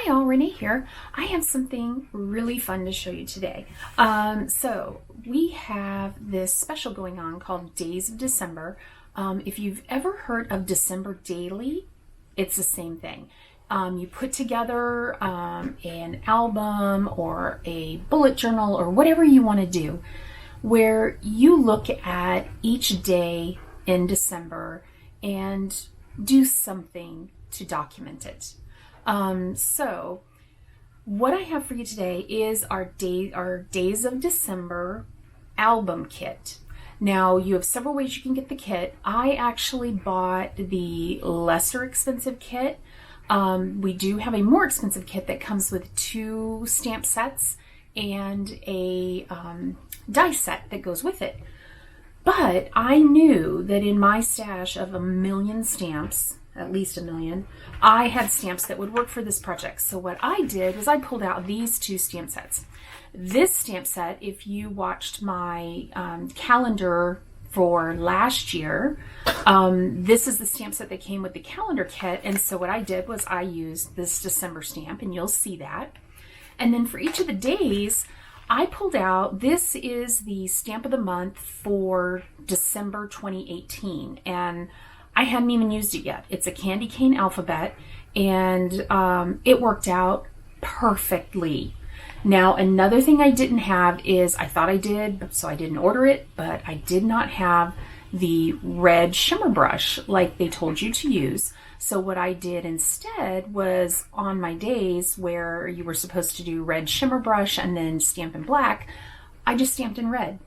Hi all, Rene here. I have something really fun to show you today. So we have this special going on called Days of December. If you've ever heard of December Daily, it's the same thing. You put together an album or a bullet journal or whatever you want to do, where you look at each day in December and do something to document it. So what I have for you today is our Days of December album kit. Now, you have several ways you can get the kit. I actually bought the lesser expensive kit. We do have a more expensive kit that comes with 2 stamp sets and a die set that goes with it. But I knew that in my stash of 1,000,000 stamps, at least 1,000,000, I had stamps that would work for this project. So what I did was I pulled out these 2 stamp sets. This stamp set, if you watched my calendar for last year, this is the stamp set that came with the calendar kit. And so what I did was I used this December stamp, and you'll see that. And then for each of the days, I pulled out, this is the stamp of the month for December 2018. And I hadn't even used it yet. It's a candy cane alphabet, and it worked out perfectly. Now, another thing I didn't have is, I thought I did, so I didn't order it, but I did not have the red shimmer brush like they told you to use. So what I did instead was, on my days where you were supposed to do red shimmer brush and then stamp in black, I just stamped in red.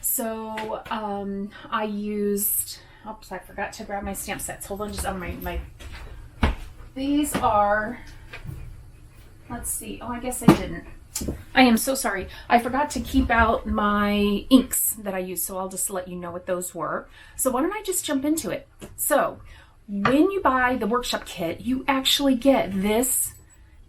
So I used... Oops, I forgot to grab my stamp sets. Hold on, just on my these are, let's see. Oh, I guess I didn't. I am so sorry. I forgot to keep out my inks that I use, so I'll just let you know what those were. So why don't I just jump into it? So when you buy the workshop kit, you actually get this,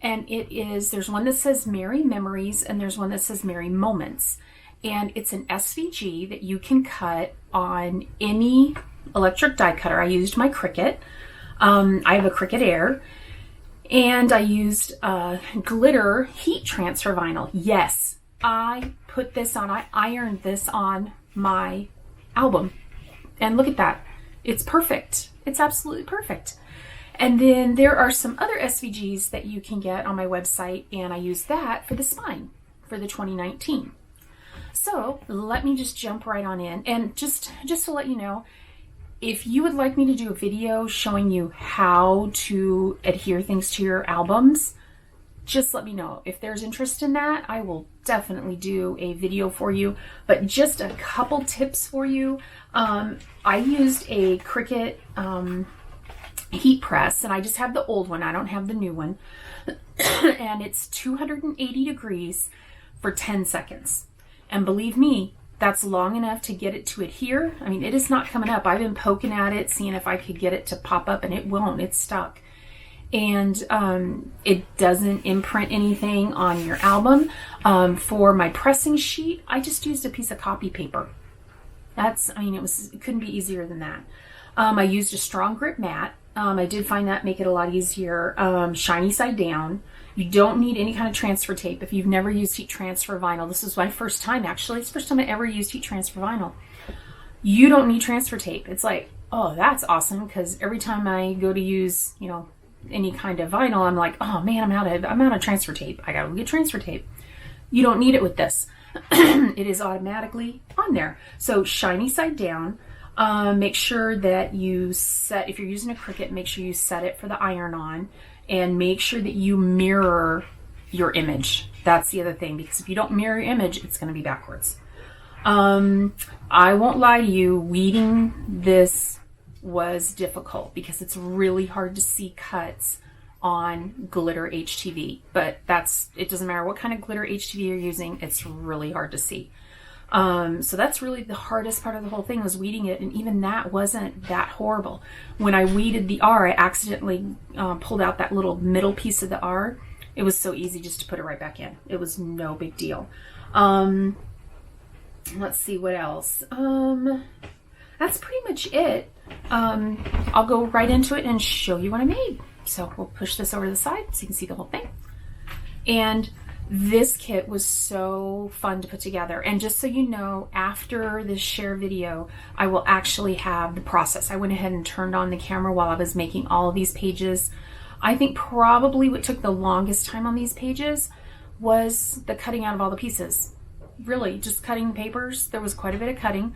and there's one that says Merry Memories, and there's one that says Merry Moments. And it's an SVG that you can cut on any electric die cutter. I used my Cricut. I have a Cricut Air, and I used glitter heat transfer vinyl. Yes, I put this on. I ironed this on my album, and look at that. It's perfect. It's absolutely perfect. And then there are some other SVGs that you can get on my website, and I used that for the spine for the 2019. So let me just jump right on in, and just to let you know, if you would like me to do a video showing you how to adhere things to your albums, just let me know. If there's interest in that, I will definitely do a video for you. But just a couple tips for you. I used a Cricut heat press, and I just have the old one. I don't have the new one. And it's 280 degrees for 10 seconds. And believe me, that's long enough to get it to adhere. I mean, it is not coming up. I've been poking at it, seeing if I could get it to pop up, and it won't. It's stuck. And it doesn't imprint anything on your album. For my pressing sheet, I just used a piece of copy paper. It couldn't be easier than that. I used a strong grip mat. I did find that make it a lot easier. Shiny side down. You don't need any kind of transfer tape. If you've never used heat transfer vinyl, this is my first time actually. It's the first time I ever used heat transfer vinyl. You don't need transfer tape. It's like, oh, that's awesome, because every time I go to use, any kind of vinyl, I'm like, oh man, I'm out of transfer tape. I gotta get transfer tape. You don't need it with this. It is automatically on there. So shiny side down. Make sure that you set, if you're using a Cricut, make sure you set it for the iron on, and make sure that you mirror your image. That's the other thing, because if you don't mirror your image, it's going to be backwards. I won't lie to you, weeding this was difficult because it's really hard to see cuts on glitter HTV, but it doesn't matter what kind of glitter HTV you're using, it's really hard to see. So that's really the hardest part of the whole thing, was weeding it, and even that wasn't that horrible. When I weeded the R, I accidentally pulled out that little middle piece of the R. It was so easy just to put it right back in. It was no big deal. Let's see what else. That's pretty much it. I'll go right into it and show you what I made. So we'll push this over to the side so you can see the whole thing. And this kit was so fun to put together. And just so you know, after this share video, I will actually have the process. I went ahead and turned on the camera while I was making all of these pages. I think probably what took the longest time on these pages was the cutting out of all the pieces. Really, just cutting papers. There was quite a bit of cutting,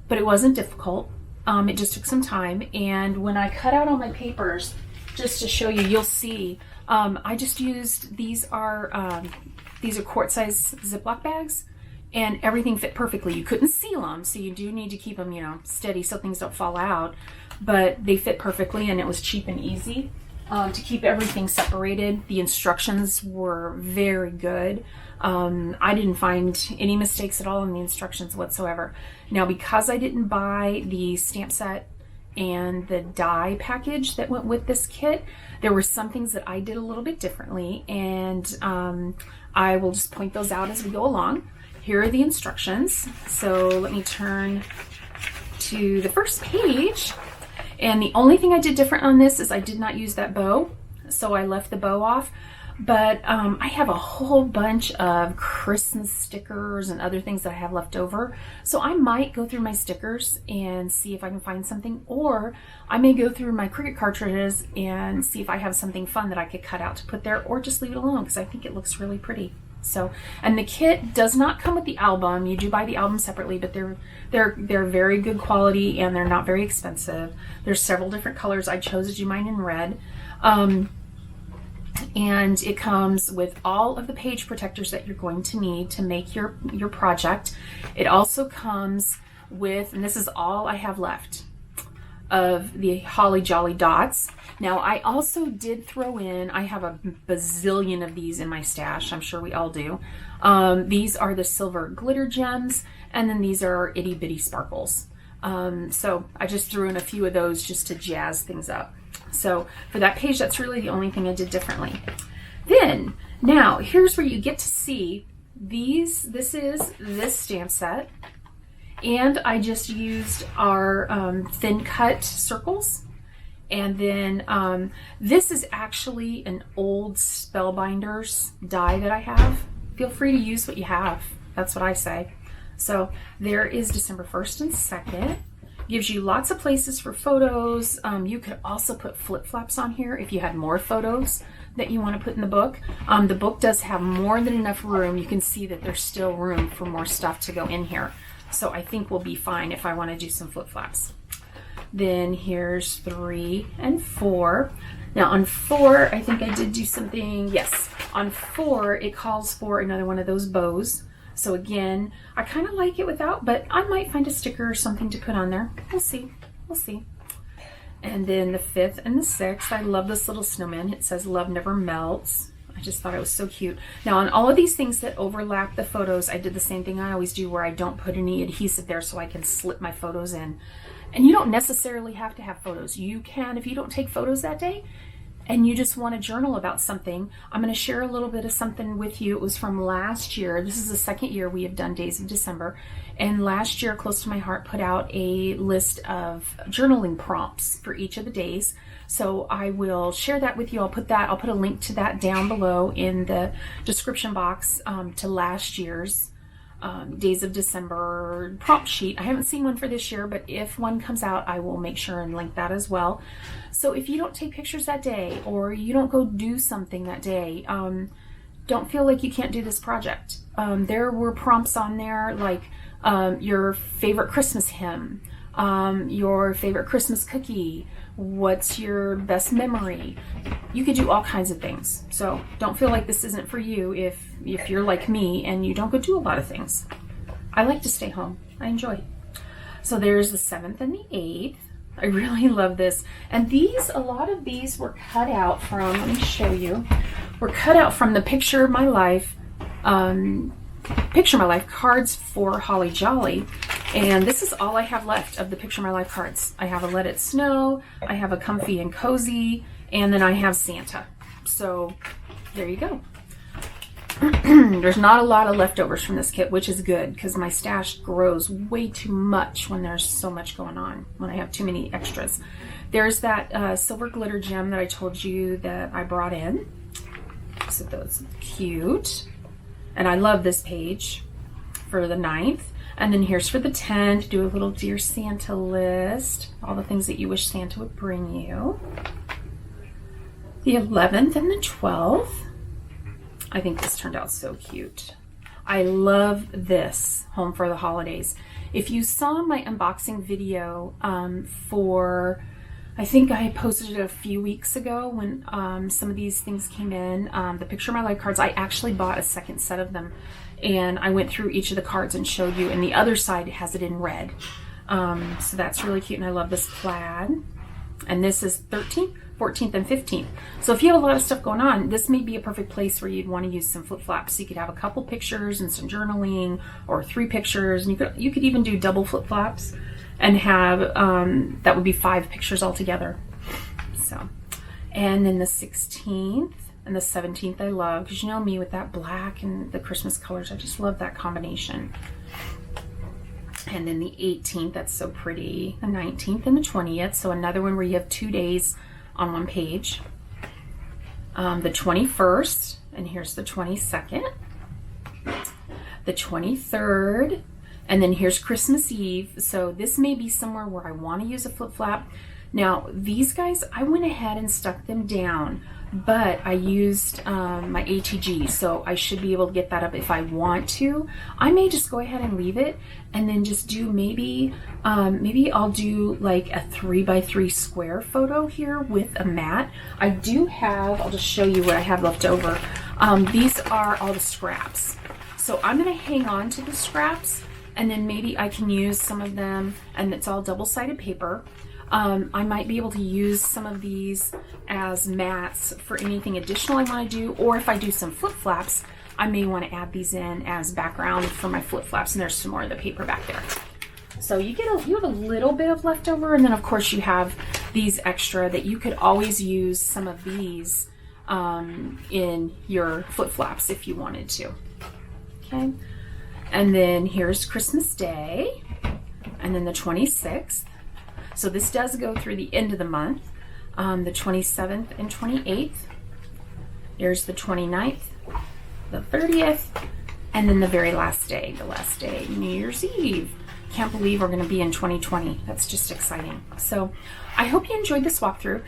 but it wasn't difficult. It just took some time. And when I cut out all my papers, just to show you, you'll see, I just used, these are quart size Ziploc bags, and everything fit perfectly. You couldn't seal them, so you do need to keep them, you know, steady so things don't fall out, but they fit perfectly, and it was cheap and easy to keep everything separated. The instructions were very good. I didn't find any mistakes at all in the instructions whatsoever. Now, because I didn't buy the stamp set and the die package that went with this kit, there were some things that I did a little bit differently, and I will just point those out as we go along. Here are the instructions. So let me turn to the first page. And the only thing I did different on this is I did not use that bow, so I left the bow off. But I have a whole bunch of Christmas stickers and other things that I have left over. So I might go through my stickers and see if I can find something, or I may go through my Cricut cartridges and see if I have something fun that I could cut out to put there, or just leave it alone because I think it looks really pretty. So, and the kit does not come with the album. You do buy the album separately, but they're very good quality and they're not very expensive. There's several different colors. I chose to do mine in red. And it comes with all of the page protectors that you're going to need to make your project. It also comes with, and this is all I have left, of the Holly Jolly dots. Now, I also did throw in, I have a bazillion of these in my stash. I'm sure we all do. These are the silver glitter gems, and then these are itty bitty sparkles. So I just threw in a few of those just to jazz things up. So for that page, that's really the only thing I did differently. Then, now, here's where you get to see these. This is this stamp set. And I just used our thin cut circles. And then this is actually an old Spellbinders die that I have. Feel free to use what you have. That's what I say. So there is December 1st and 2nd. Gives you lots of places for photos. You could also put flip-flops on here if you had more photos that you want to put in the book. The book does have more than enough room. You can see that there's still room for more stuff to go in here. So I think we'll be fine if I want to do some flip-flops. Then here's 3 and 4. Now on 4, I think I did do something, yes. On 4, it calls for another one of those bows. So again, I kind of like it without, but I might find a sticker or something to put on there. We'll see. We'll see. And then the 5th and the 6th, I love this little snowman. It says love never melts. I just thought it was so cute. Now on all of these things that overlap the photos, I did the same thing I always do where I don't put any adhesive there so I can slip my photos in. And you don't necessarily have to have photos. You can, if you don't take photos that day, and you just want to journal about something. I'm going to share a little bit of something with you. It was from last year. This is the second year we have done Days of December. And last year, Close to My Heart put out a list of journaling prompts for each of the days. So I will share that with you. I'll put a link to that down below in the description box to last year's Days of December prompt sheet. I haven't seen one for this year, but if one comes out, I will make sure and link that as well. So if you don't take pictures that day, or you don't go do something that day, don't feel like you can't do this project. There were prompts on there like your favorite Christmas hymn, your favorite Christmas cookie, what's your best memory. You could do all kinds of things. So don't feel like this isn't for you if you're like me and you don't go do a lot of things. I like to stay home. I enjoy it. So there's the 7th and the 8th. I really love this. And a lot of these were cut out from, let me show you, were cut out from the Picture My Life cards for Holly Jolly. And this is all I have left of the Picture My Life cards. I have a Let It Snow, I have a Comfy and Cozy, and then I have Santa. So there you go. There's not a lot of leftovers from this kit, which is good because my stash grows way too much when there's so much going on, when I have too many extras. There's that silver glitter gem that I told you that I brought in. So those are cute. And I love this page for the 9th. And then here's for the 10th. Do a little Dear Santa list. All the things that you wish Santa would bring you. The 11th and the 12th. I think this turned out so cute. I love this, Home for the Holidays. If you saw my unboxing video for, I think I posted it a few weeks ago when some of these things came in, the Picture My Life cards, I actually bought a second set of them. And I went through each of the cards and showed you, and the other side has it in red. So that's really cute, and I love this plaid. And this is 13th, 14th, and 15th. So if you have a lot of stuff going on, this may be a perfect place where you'd want to use some flip flops. So you could have a couple pictures and some journaling, or 3 pictures, and you could even do double flip flops and have, that would be 5 pictures altogether. So, and then the 16th. And the 17th I love, because you know me with that black and the Christmas colors. I just love that combination. And then the 18th, that's so pretty. The 19th and the 20th. So another one where you have 2 days on one page. The 21st, and here's the 22nd. The 23rd, and then here's Christmas Eve. So this may be somewhere where I want to use a flip flap. Now these guys, I went ahead and stuck them down, but I used my ATG, so I should be able to get that up if I want to. I may just go ahead and leave it and then just do maybe I'll do like a 3x3 square photo here with a mat. I do have, I'll just show you what I have left over. These are all the scraps. So I'm gonna hang on to the scraps, and then maybe I can use some of them, and it's all double-sided paper. I might be able to use some of these as mats for anything additional I want to do, or if I do some flip flaps, I may want to add these in as background for my flip flaps, and there's some more of the paper back there. So you have a little bit of leftover, and then of course you have these extra that you could always use some of these in your flip flaps if you wanted to. Okay, and then here's Christmas Day, and then the 26th. So this does go through the end of the month, the 27th and 28th. There's the 29th, the 30th, and then the very last day, New Year's Eve. Can't believe we're going to be in 2020. That's just exciting. So I hope you enjoyed this walkthrough.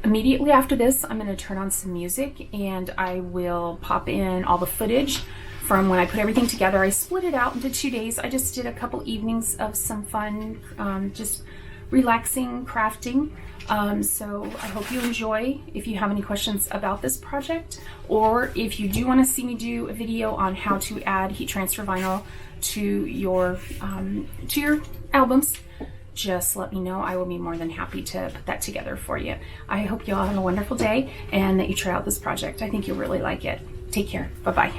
Immediately after this, I'm going to turn on some music, and I will pop in all the footage from when I put everything together. I split it out into 2 days. I just did a couple evenings of some fun, just relaxing crafting. So I hope you enjoy. If you have any questions about this project, or if you do want to see me do a video on how to add heat transfer vinyl to your albums, just let me know. I will be more than happy to put that together for you. I hope you all have a wonderful day and that you try out this project. I think you'll really like it. Take care. Bye-bye.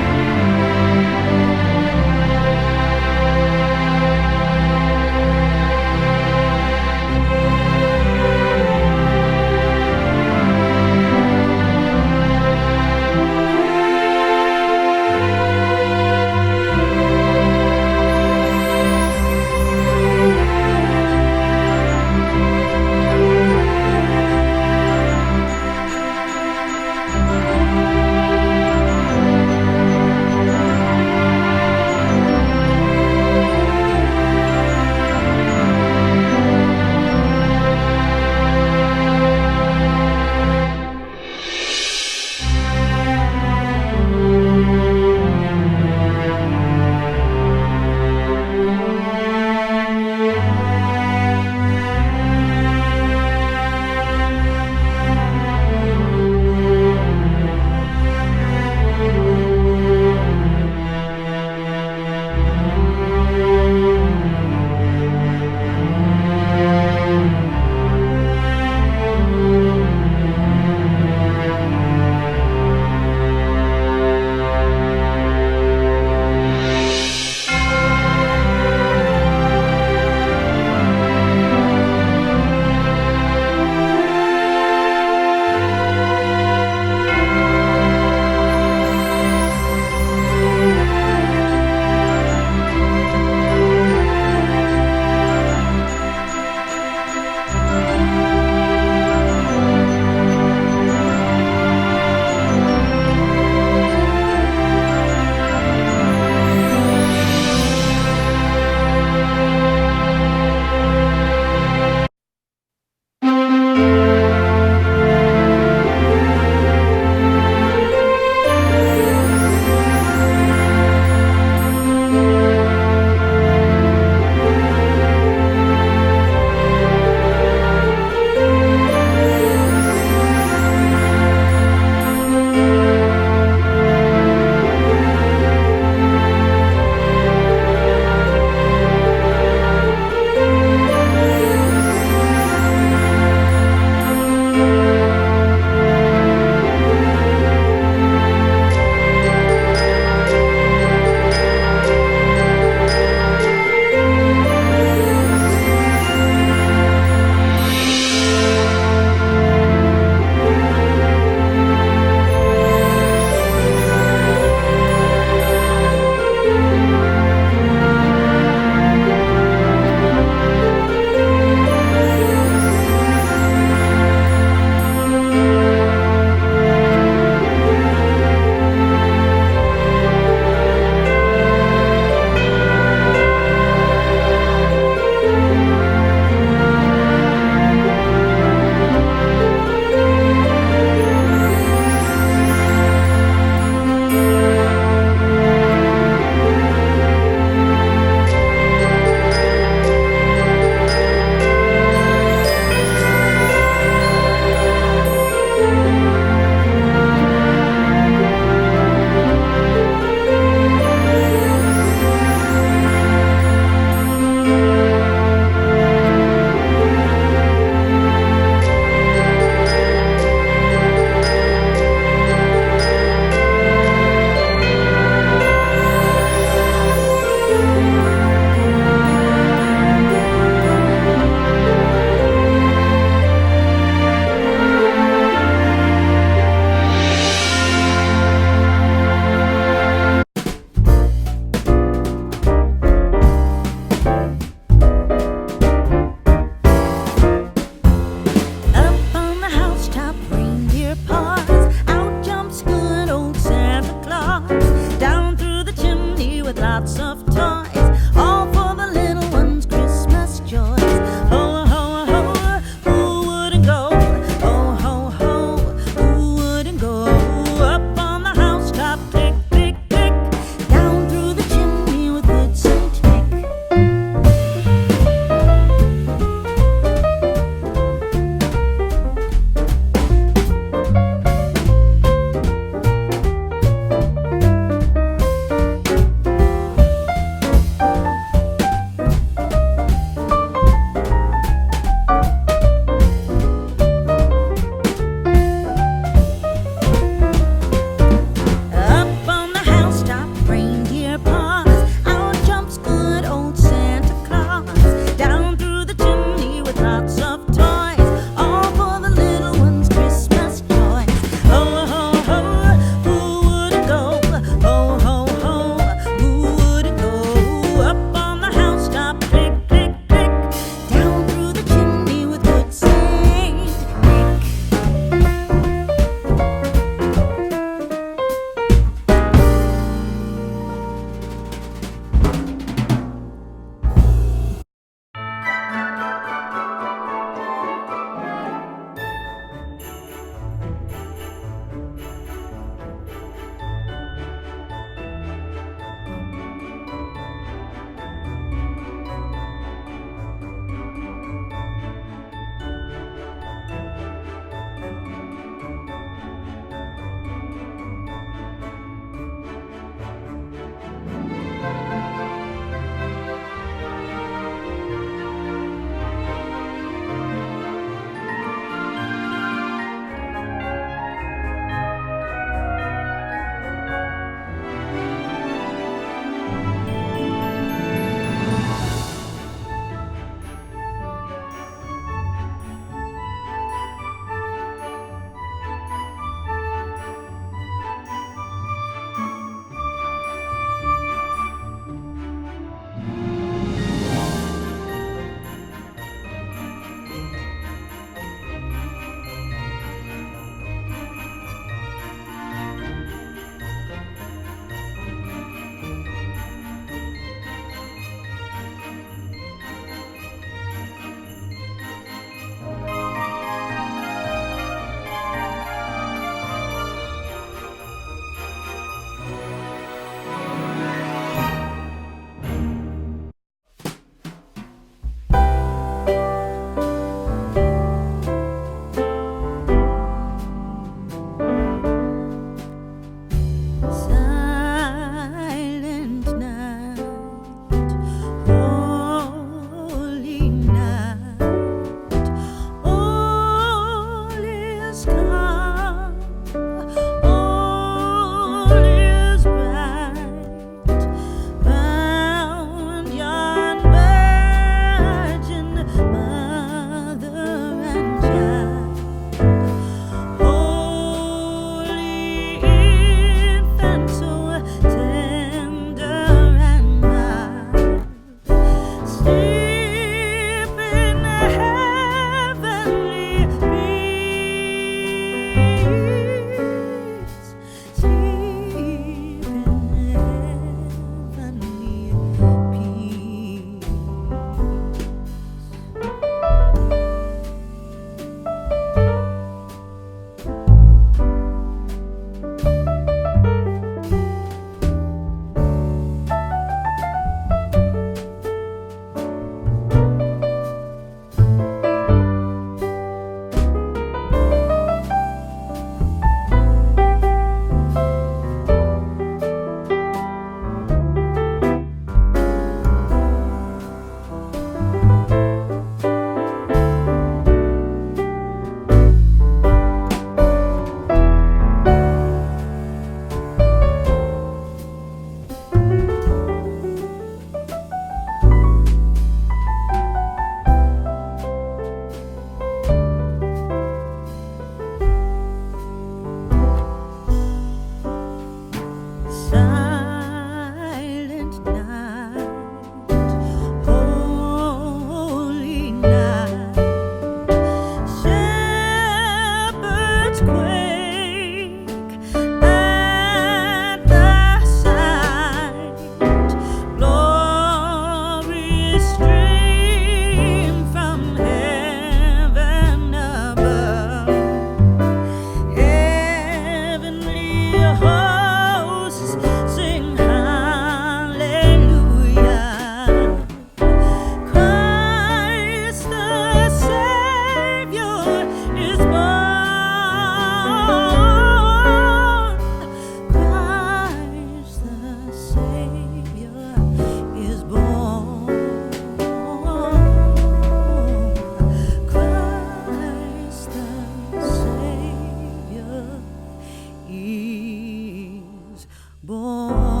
born.